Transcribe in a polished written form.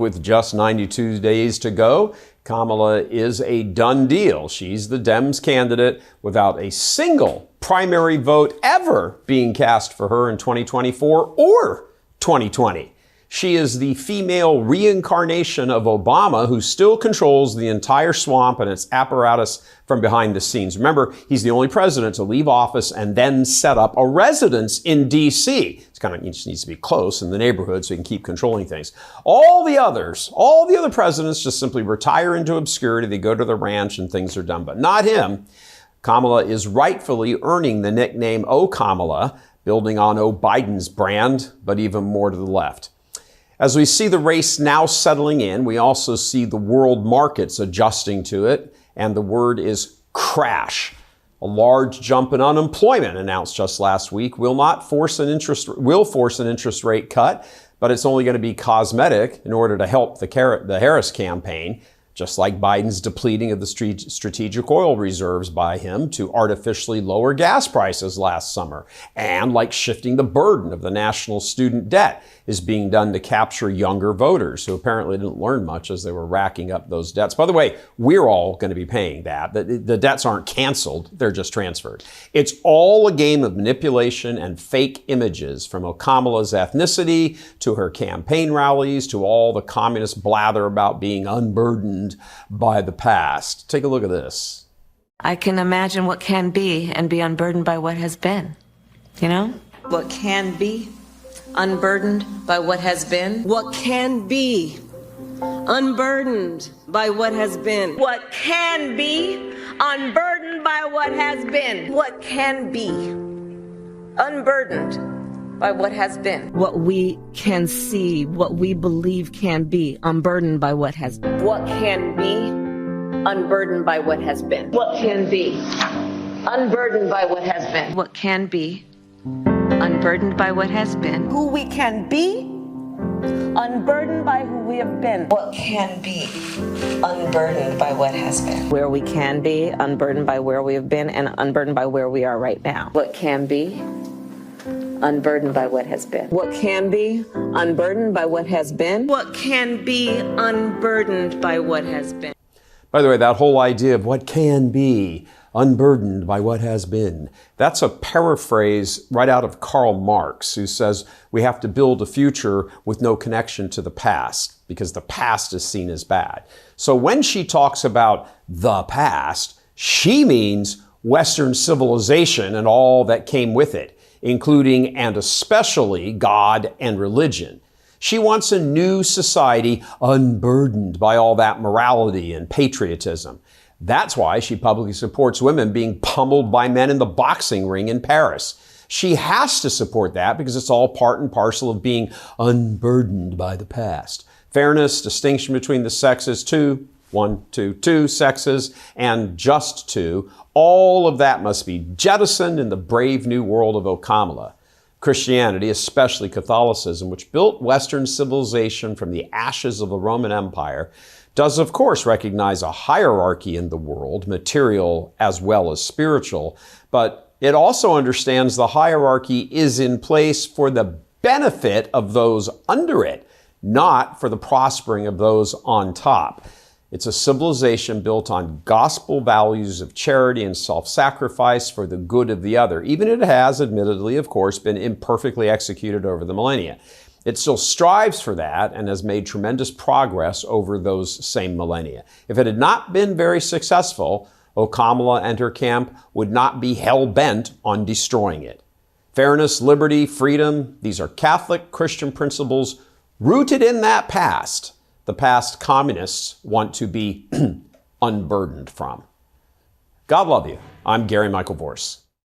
With just 92 days to go, Kamala is a done deal. She's the Dems candidate without a single primary vote ever being cast for her in 2024 or 2020. She is the female reincarnation of Obama, who still controls the entire swamp and its apparatus from behind the scenes. Remember, he's the only president to leave office and then set up a residence in D.C. He just needs to be close in the neighborhood so he can keep controlling things. All the other presidents just simply retire into obscurity. They go to the ranch and things are done, but not him. Kamala is rightfully earning the nickname "O Kamala," building on O Biden's brand, but even more to the left. As we see the race now settling in, we also see the world markets adjusting to it, and the word is crash. A large jump in unemployment announced just last week will force an interest rate cut, but it's only going to be cosmetic in order to help the Harris campaign, just like Biden's depleting of the strategic oil reserves by him to artificially lower gas prices last summer, and like shifting the burden of the national student debt is being done to capture younger voters who apparently didn't learn much as they were racking up those debts. By the way, we're all going to be paying that. The debts aren't canceled, they're just transferred. It's all a game of manipulation and fake images, from Kamala's ethnicity to her campaign rallies to all the communist blather about being unburdened by the past. Take a look at this. I can imagine what can be and be unburdened by what has been. You know? What can be unburdened by what has been. What can be unburdened by what has been. What can be unburdened by what has been. What can be unburdened by what has been. What we can see, what we believe can be unburdened by what has been. What can be unburdened by what has been. What can be unburdened by what has been. What can be unburdened by what has been. Who we can be, unburdened by who we have been. What can be unburdened by what has been. Where we can be, unburdened by where we have been, and unburdened by where we are right now. What can be unburdened by what has been. What can be unburdened by what has been. What can be unburdened by what has been. By the way, that whole idea of what can be unburdened by what has been, that's a paraphrase right out of Karl Marx, who says we have to build a future with no connection to the past because the past is seen as bad. So when she talks about the past, she means Western civilization and all that came with it, including and especially God and religion. She wants a new society unburdened by all that morality and patriotism. That's why she publicly supports women being pummeled by men in the boxing ring in Paris. She has to support that because it's all part and parcel of being unburdened by the past. Fairness, distinction between the sexes, two sexes, and just two. All of that must be jettisoned in the brave new world of Kamala. Christianity, especially Catholicism, which built Western civilization from the ashes of the Roman Empire, does of course recognize a hierarchy in the world, material as well as spiritual, but it also understands the hierarchy is in place for the benefit of those under it, not for the prospering of those on top. It's a civilization built on gospel values of charity and self-sacrifice for the good of the other, even if it has, admittedly, of course, been imperfectly executed over the millennia. It still strives for that and has made tremendous progress over those same millennia. If it had not been very successful, Kamala and her camp would not be hell-bent on destroying it. Fairness, liberty, freedom, these are Catholic Christian principles rooted in that past. The past communists want to be unburdened from. God love you. I'm Gary Michael Vorse.